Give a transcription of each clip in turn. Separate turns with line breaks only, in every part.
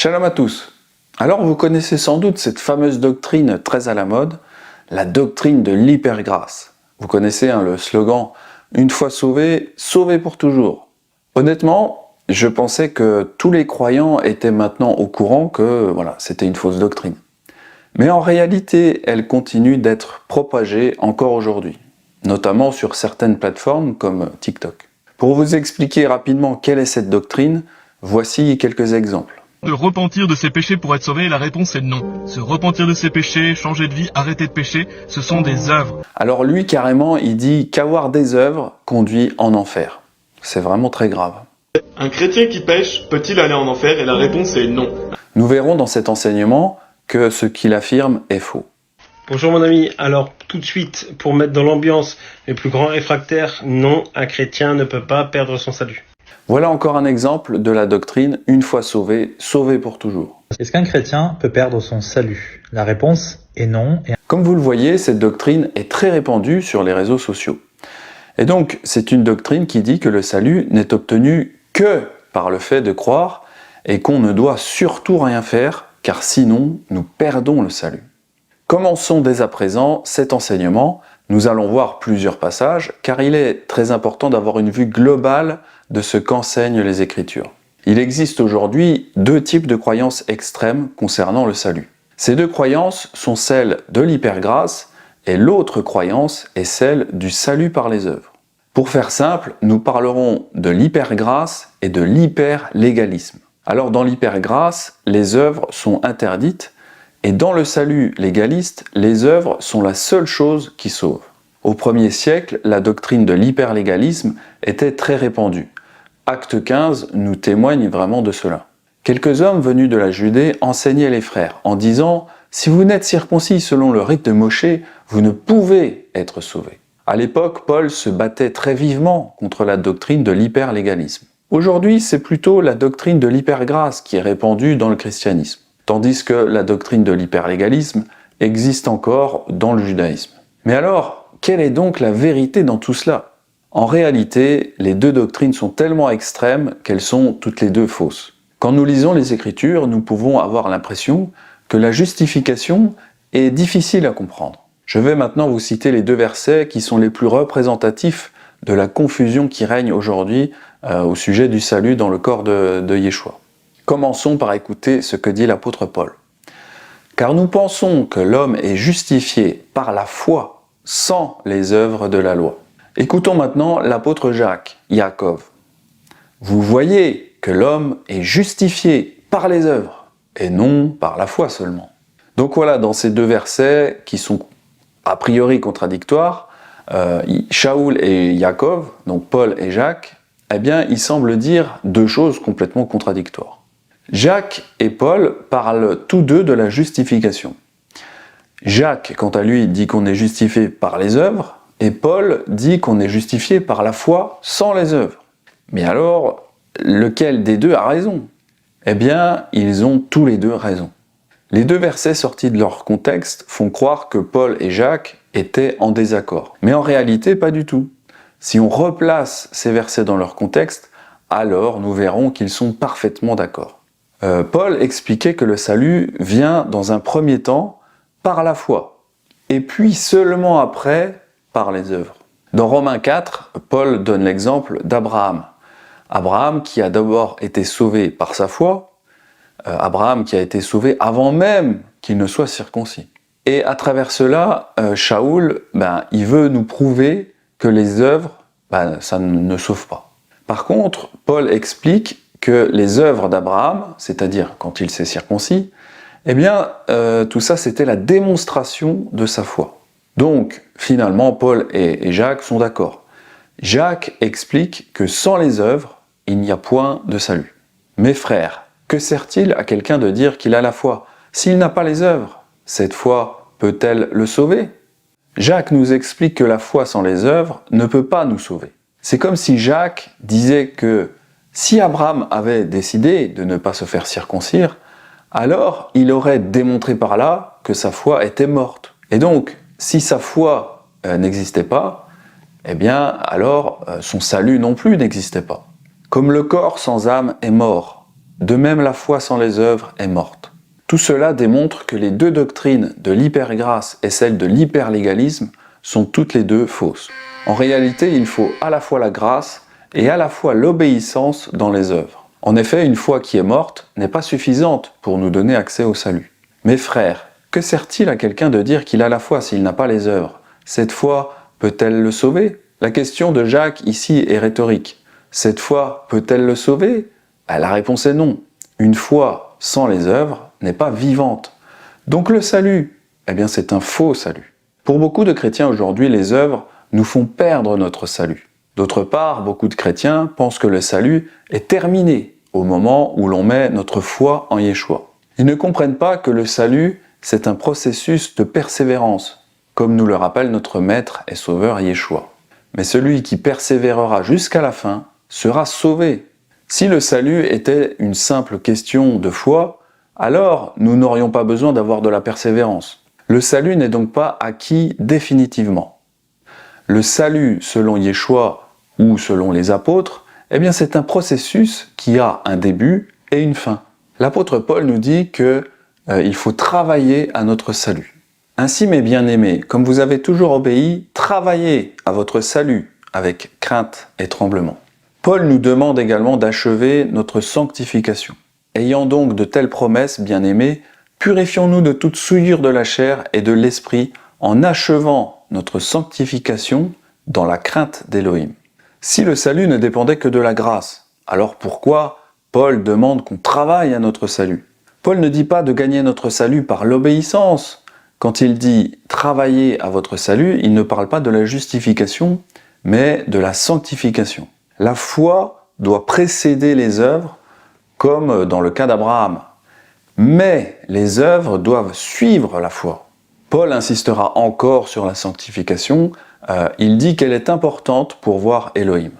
Shalom à tous. Alors vous connaissez sans doute cette fameuse doctrine très à la mode, la doctrine de l'hypergrâce. Vous connaissez le slogan « Une fois sauvé, sauvé pour toujours ». Honnêtement, je pensais que tous les croyants étaient maintenant au courant que c'était une fausse doctrine. Mais en réalité, elle continue d'être propagée encore aujourd'hui, notamment sur certaines plateformes comme TikTok. Pour vous expliquer rapidement quelle est cette doctrine, voici quelques exemples.
De repentir de ses péchés pour être sauvé, la réponse est non. Se repentir de ses péchés, changer de vie, arrêter de pécher, ce sont des œuvres.
Alors lui, carrément, il dit qu'avoir des œuvres conduit en enfer. C'est vraiment très grave.
Un chrétien qui pêche peut-il aller en enfer? Et la réponse est non.
Nous verrons dans cet enseignement que ce qu'il affirme est faux.
Bonjour mon ami, alors tout de suite, pour mettre dans l'ambiance les plus grands réfractaires, non, un chrétien ne peut pas perdre son salut.
Voilà encore un exemple de la doctrine « Une fois sauvé, sauvé pour toujours ».
Est-ce qu'un chrétien peut perdre son salut? La réponse est non.
Comme vous le voyez, cette doctrine est très répandue sur les réseaux sociaux. Et donc, c'est une doctrine qui dit que le salut n'est obtenu que par le fait de croire et qu'on ne doit surtout rien faire, car sinon, nous perdons le salut. Commençons dès à présent cet enseignement. Nous allons voir plusieurs passages, car il est très important d'avoir une vue globale de ce qu'enseignent les Écritures. Il existe aujourd'hui deux types de croyances extrêmes concernant le salut. Ces deux croyances sont celles de l'hypergrâce et l'autre croyance est celle du salut par les œuvres. Pour faire simple, nous parlerons de l'hypergrâce et de l'hyperlégalisme. Alors dans l'hypergrâce, les œuvres sont interdites et dans le salut légaliste, les œuvres sont la seule chose qui sauve. Au 1er siècle, la doctrine de l'hyperlégalisme était très répandue. Acte 15 nous témoigne vraiment de cela. Quelques hommes venus de la Judée enseignaient les frères en disant « Si vous n'êtes circoncis selon le rite de Moshé, vous ne pouvez être sauvés ». À l'époque, Paul se battait très vivement contre la doctrine de l'hyperlégalisme. Aujourd'hui, c'est plutôt la doctrine de l'hypergrâce qui est répandue dans le christianisme, tandis que la doctrine de l'hyperlégalisme existe encore dans le judaïsme. Mais alors, quelle est donc la vérité dans tout cela? En réalité, les deux doctrines sont tellement extrêmes qu'elles sont toutes les deux fausses. Quand nous lisons les Écritures, nous pouvons avoir l'impression que la justification est difficile à comprendre. Je vais maintenant vous citer les deux versets qui sont les plus représentatifs de la confusion qui règne aujourd'hui au sujet du salut dans le corps de Yeshua. Commençons par écouter ce que dit l'apôtre Paul. « Car nous pensons que l'homme est justifié par la foi sans les œuvres de la loi. » Écoutons maintenant l'apôtre Jacques, Yaakov. « Vous voyez que l'homme est justifié par les œuvres et non par la foi seulement. » Donc voilà, dans ces deux versets qui sont a priori contradictoires, Shaoul et Yaakov, donc Paul et Jacques, eh bien, ils semblent dire deux choses complètement contradictoires. Jacques et Paul parlent tous deux de la justification. Jacques, quant à lui, dit qu'on est justifié par les œuvres, et Paul dit qu'on est justifié par la foi sans les œuvres. Mais alors, lequel des deux a raison? Eh bien, ils ont tous les deux raison. Les deux versets sortis de leur contexte font croire que Paul et Jacques étaient en désaccord. Mais en réalité, pas du tout. Si on replace ces versets dans leur contexte, alors nous verrons qu'ils sont parfaitement d'accord. Paul expliquait que le salut vient dans un premier temps par la foi, et puis seulement après par les œuvres. Dans Romains 4, Paul donne l'exemple d'Abraham. Abraham qui a d'abord été sauvé par sa foi, Abraham qui a été sauvé avant même qu'il ne soit circoncis. Et à travers cela, Shaoul, il veut nous prouver que les œuvres, ça ne sauve pas. Par contre, Paul explique que les œuvres d'Abraham, c'est-à-dire quand il s'est circoncis, eh bien, tout ça c'était la démonstration de sa foi. Donc, finalement, Paul et Jacques sont d'accord. Jacques explique que sans les œuvres, il n'y a point de salut. Mes frères, que sert-il à quelqu'un de dire qu'il a la foi? S'il n'a pas les œuvres, cette foi peut-elle le sauver? Jacques nous explique que la foi sans les œuvres ne peut pas nous sauver. C'est comme si Jacques disait que si Abraham avait décidé de ne pas se faire circoncire, alors il aurait démontré par là que sa foi était morte. Et donc, si sa foi n'existait pas, eh bien alors son salut non plus n'existait pas. Comme le corps sans âme est mort, De même, la foi sans les œuvres est morte. Tout cela démontre que les deux doctrines de l'hypergrâce et celle de l'hyperlégalisme sont toutes les deux fausses. En réalité, il faut à la fois la grâce et à la fois l'obéissance dans les œuvres. En effet, une foi qui est morte n'est pas suffisante pour nous donner accès au salut. Mes frères, que sert-il à quelqu'un de dire qu'il a la foi s'il n'a pas les œuvres? Cette foi peut-elle le sauver? La question de Jacques ici est rhétorique. Cette foi peut-elle le sauver? La réponse est non. Une foi sans les œuvres n'est pas vivante. Donc le salut, c'est un faux salut. Pour beaucoup de chrétiens aujourd'hui, les œuvres nous font perdre notre salut. D'autre part, beaucoup de chrétiens pensent que le salut est terminé au moment où l'on met notre foi en Yeshua. Ils ne comprennent pas que le salut, c'est un processus de persévérance, comme nous le rappelle notre Maître et Sauveur Yeshua. Mais celui qui persévérera jusqu'à la fin sera sauvé. Si le salut était une simple question de foi, alors nous n'aurions pas besoin d'avoir de la persévérance. Le salut n'est donc pas acquis définitivement. Le salut selon Yeshua ou selon les apôtres, c'est un processus qui a un début et une fin. L'apôtre Paul nous dit qu'il faut travailler à notre salut. Ainsi, mes bien-aimés, comme vous avez toujours obéi, travaillez à votre salut avec crainte et tremblement. Paul nous demande également d'achever notre sanctification. Ayant donc de telles promesses, bien-aimés, purifions-nous de toute souillure de la chair et de l'esprit en achevant notre sanctification dans la crainte d'Élohim. Si le salut ne dépendait que de la grâce, alors pourquoi Paul demande qu'on travaille à notre salut? Paul ne dit pas de gagner notre salut par l'obéissance. Quand il dit « travailler à votre salut », il ne parle pas de la justification, mais de la sanctification. La foi doit précéder les œuvres, comme dans le cas d'Abraham. Mais les œuvres doivent suivre la foi. Paul insistera encore sur la sanctification. Il dit qu'elle est importante pour voir Elohim.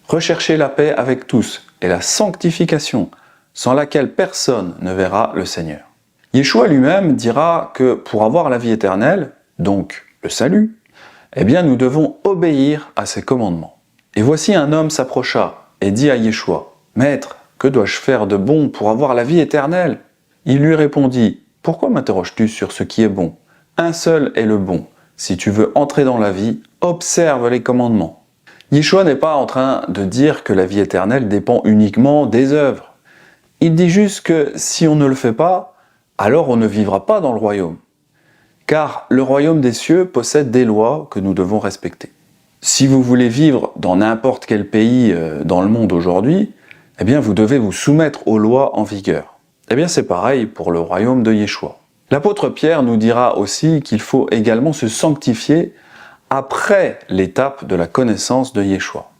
Recherchez la paix avec tous et la sanctification, sans laquelle personne ne verra le Seigneur. Yeshua lui-même dira que pour avoir la vie éternelle, donc le salut, nous devons obéir à ses commandements. Et voici un homme s'approcha et dit à Yeshua, « Maître, que dois-je faire de bon pour avoir la vie éternelle ?» Il lui répondit, « Pourquoi m'interroges-tu sur ce qui est bon? Un seul est le bon. Si tu veux entrer dans la vie, observe les commandements. » Yeshua n'est pas en train de dire que la vie éternelle dépend uniquement des œuvres. Il dit juste que si on ne le fait pas, alors on ne vivra pas dans le royaume. Car le royaume des cieux possède des lois que nous devons respecter. Si vous voulez vivre dans n'importe quel pays dans le monde aujourd'hui, vous devez vous soumettre aux lois en vigueur. C'est pareil pour le royaume de Yeshua. L'apôtre Pierre nous dira aussi qu'il faut également se sanctifier après l'étape de la connaissance de Yeshua.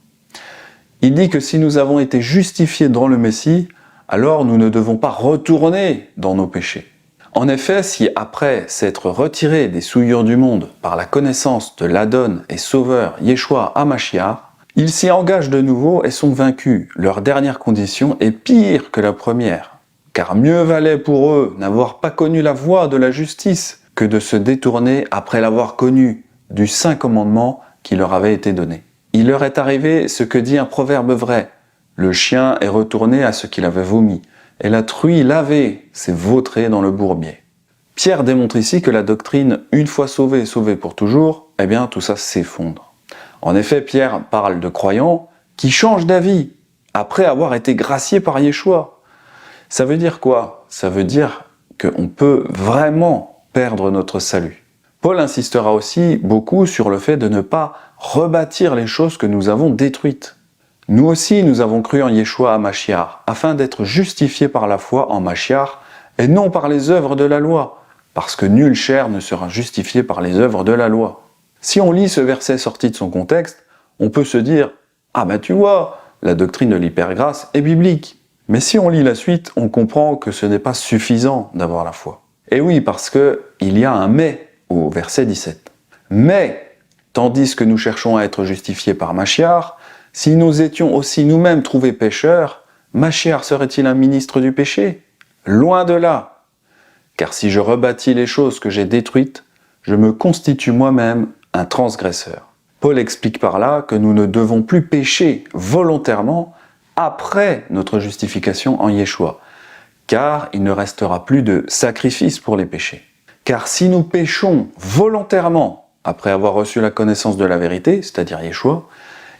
Il dit que si nous avons été justifiés dans le Messie, alors nous ne devons pas retourner dans nos péchés. En effet, si après s'être retirés des souillures du monde par la connaissance de l'Adon et Sauveur Yeshua HaMashiach, ils s'y engagent de nouveau et sont vaincus. Leur dernière condition est pire que la première. Car mieux valait pour eux n'avoir pas connu la voie de la justice que de se détourner après l'avoir connu du saint commandement qui leur avait été donné. Il leur est arrivé ce que dit un proverbe vrai. Le chien est retourné à ce qu'il avait vomi, et la truie lavée s'est vautrée dans le bourbier. Pierre démontre ici que la doctrine « une fois sauvé, sauvé pour toujours », tout ça s'effondre. En effet, Pierre parle de croyants qui changent d'avis après avoir été graciés par Yeshua. Ça veut dire quoi? Ça veut dire qu'on peut vraiment perdre notre salut. Paul insistera aussi beaucoup sur le fait de ne pas rebâtir les choses que nous avons détruites. Nous aussi, nous avons cru en Yeshua HaMashiach, afin d'être justifiés par la foi en Mashiach, et non par les œuvres de la loi, parce que nulle chair ne sera justifiée par les œuvres de la loi. Si on lit ce verset sorti de son contexte, on peut se dire « Ah tu vois, la doctrine de l'hypergrâce est biblique ». Mais si on lit la suite, on comprend que ce n'est pas suffisant d'avoir la foi. Et oui, parce qu'il y a un « mais » au verset 17. « Mais, tandis que nous cherchons à être justifiés par Mashiach, si nous étions aussi nous-mêmes trouvés pécheurs, Mashiach serait-il un ministre du péché? Loin de là. Car si je rebâtis les choses que j'ai détruites, je me constitue moi-même un transgresseur. » Paul explique par là que nous ne devons plus pécher volontairement après notre justification en Yeshua. car il ne restera plus de sacrifice pour les péchés. Car si nous péchons volontairement, après avoir reçu la connaissance de la vérité, c'est-à-dire Yeshua,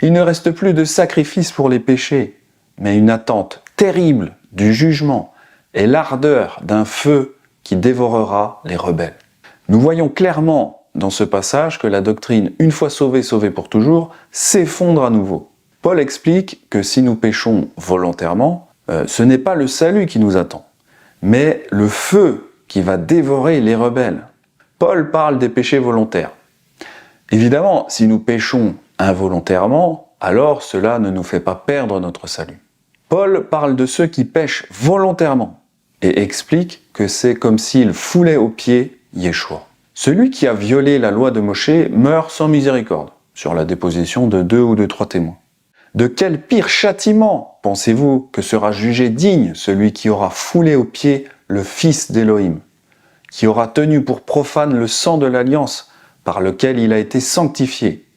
il ne reste plus de sacrifice pour les péchés, mais une attente terrible du jugement et l'ardeur d'un feu qui dévorera les rebelles. Nous voyons clairement dans ce passage que la doctrine, une fois sauvée, sauvée pour toujours, s'effondre à nouveau. Paul explique que si nous péchons volontairement, ce n'est pas le salut qui nous attend, mais le feu qui va dévorer les rebelles. Paul parle des péchés volontaires. Évidemment, si nous péchons involontairement, alors cela ne nous fait pas perdre notre salut. Paul parle de ceux qui pêchent volontairement et explique que c'est comme s'ils foulaient aux pieds Yeshua. Celui qui a violé la loi de Moshe meurt sans miséricorde, sur la déposition de 2 ou de 3 témoins. De quel pire châtiment pensez-vous que sera jugé digne celui qui aura foulé aux pieds le Fils d'Élohim, qui aura tenu pour profane le sang de l'alliance par lequel il a été sanctifié,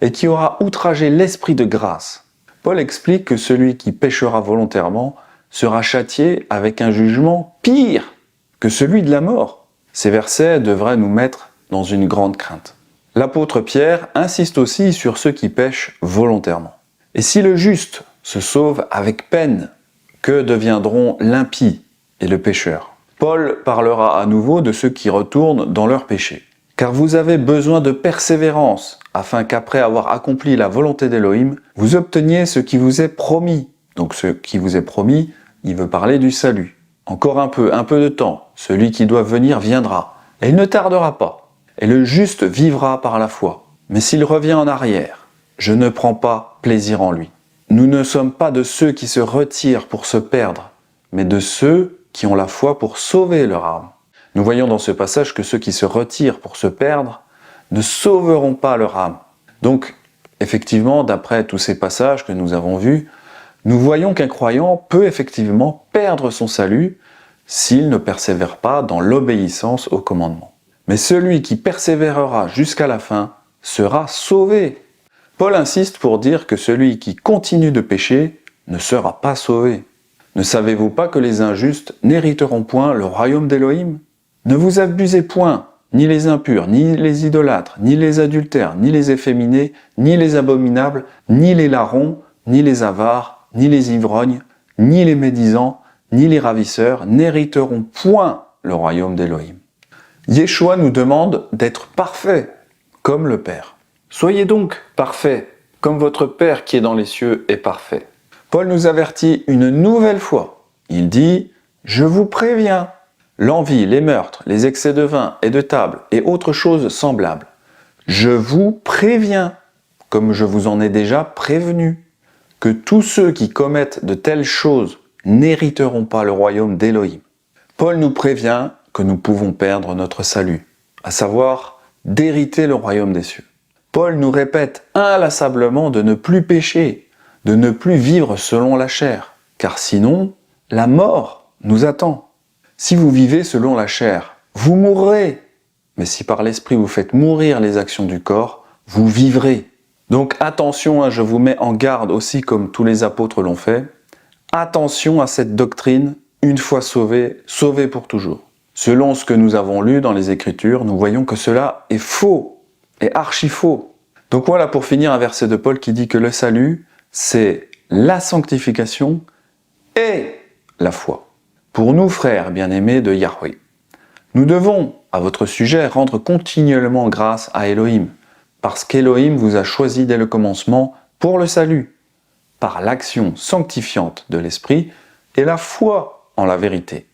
et qui aura outragé l'Esprit de grâce? Paul explique que celui qui péchera volontairement sera châtié avec un jugement pire que celui de la mort. Ces versets devraient nous mettre dans une grande crainte. L'apôtre Pierre insiste aussi sur ceux qui pêchent volontairement. Et si le juste se sauve avec peine, que deviendront l'impie et le pécheur? Paul parlera à nouveau de ceux qui retournent dans leur péché. Car vous avez besoin de persévérance, afin qu'après avoir accompli la volonté d'Élohim, vous obteniez ce qui vous est promis. Donc ce qui vous est promis, il veut parler du salut. Encore un peu de temps, celui qui doit venir viendra, et il ne tardera pas. Et le juste vivra par la foi. Mais s'il revient en arrière, je ne prends pas plaisir en lui. Nous ne sommes pas de ceux qui se retirent pour se perdre, mais de ceux qui ont la foi pour sauver leur âme. Nous voyons dans ce passage que ceux qui se retirent pour se perdre ne sauveront pas leur âme. Donc, effectivement, d'après tous ces passages que nous avons vus, nous voyons qu'un croyant peut effectivement perdre son salut s'il ne persévère pas dans l'obéissance au commandement. Mais celui qui persévérera jusqu'à la fin sera sauvé. Paul insiste pour dire que celui qui continue de pécher ne sera pas sauvé. Ne savez-vous pas que les injustes n'hériteront point le royaume d'Élohim? Ne vous abusez point, ni les impurs, ni les idolâtres, ni les adultères, ni les efféminés, ni les abominables, ni les larrons, ni les avares, ni les ivrognes, ni les médisants, ni les ravisseurs n'hériteront point le royaume d'Élohim. Yeshua nous demande d'être parfaits, comme le Père. Soyez donc parfaits, comme votre Père qui est dans les cieux est parfait. Paul nous avertit une nouvelle fois. Il dit « Je vous préviens ». L'envie, les meurtres, les excès de vin et de table et autres choses semblables. Je vous préviens, comme je vous en ai déjà prévenu, que tous ceux qui commettent de telles choses n'hériteront pas le royaume d'Élohim. Paul nous prévient que nous pouvons perdre notre salut, à savoir d'hériter le royaume des cieux. Paul nous répète inlassablement de ne plus pécher, de ne plus vivre selon la chair, car sinon, la mort nous attend. Si vous vivez selon la chair, vous mourrez. Mais si par l'esprit vous faites mourir les actions du corps, vous vivrez. Donc attention, je vous mets en garde aussi comme tous les apôtres l'ont fait. Attention à cette doctrine, une fois sauvé, sauvé pour toujours. Selon ce que nous avons lu dans les Écritures, nous voyons que cela est faux, et archi faux. Donc voilà pour finir un verset de Paul qui dit que le salut, c'est la sanctification et la foi. Pour nous, frères bien-aimés de Yahweh, nous devons, à votre sujet, rendre continuellement grâce à Elohim, parce qu'Elohim vous a choisi dès le commencement pour le salut, par l'action sanctifiante de l'Esprit et la foi en la vérité.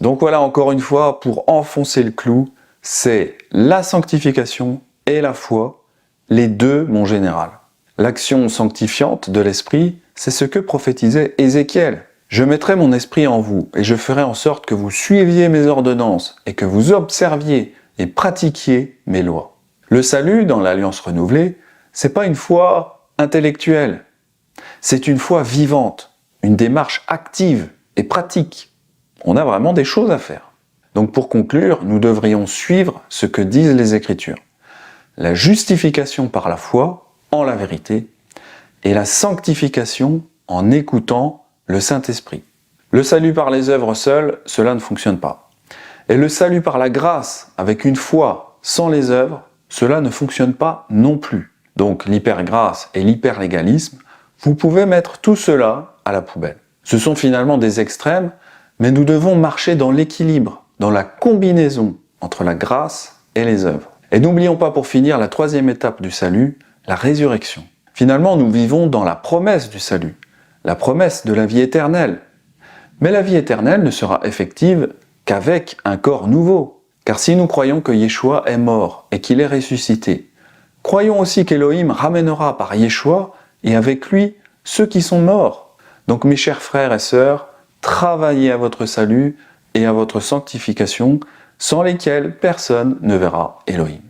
Donc voilà encore une fois, pour enfoncer le clou, c'est la sanctification et la foi, les deux, mon général. L'action sanctifiante de l'Esprit, c'est ce que prophétisait Ézéchiel. Je mettrai mon esprit en vous, et je ferai en sorte que vous suiviez mes ordonnances, et que vous observiez et pratiquiez mes lois. Le salut, dans l'Alliance renouvelée, c'est pas une foi intellectuelle. C'est une foi vivante, une démarche active et pratique. On a vraiment des choses à faire. Donc pour conclure, nous devrions suivre ce que disent les Écritures. La justification par la foi, en la vérité, et la sanctification en écoutant le Saint-Esprit. Le salut par les œuvres seules, cela ne fonctionne pas. Et le salut par la grâce, avec une foi sans les œuvres, cela ne fonctionne pas non plus. Donc l'hypergrâce et l'hyperlégalisme, vous pouvez mettre tout cela à la poubelle. Ce sont finalement des extrêmes, mais nous devons marcher dans l'équilibre, dans la combinaison entre la grâce et les œuvres. Et n'oublions pas pour finir la troisième étape du salut, la résurrection. Finalement, nous vivons dans la promesse du salut, la promesse de la vie éternelle. Mais la vie éternelle ne sera effective qu'avec un corps nouveau. Car si nous croyons que Yeshua est mort et qu'il est ressuscité, croyons aussi qu'Élohim ramènera par Yeshua et avec lui ceux qui sont morts. Donc mes chers frères et sœurs, travaillez à votre salut et à votre sanctification, sans lesquels personne ne verra Élohim.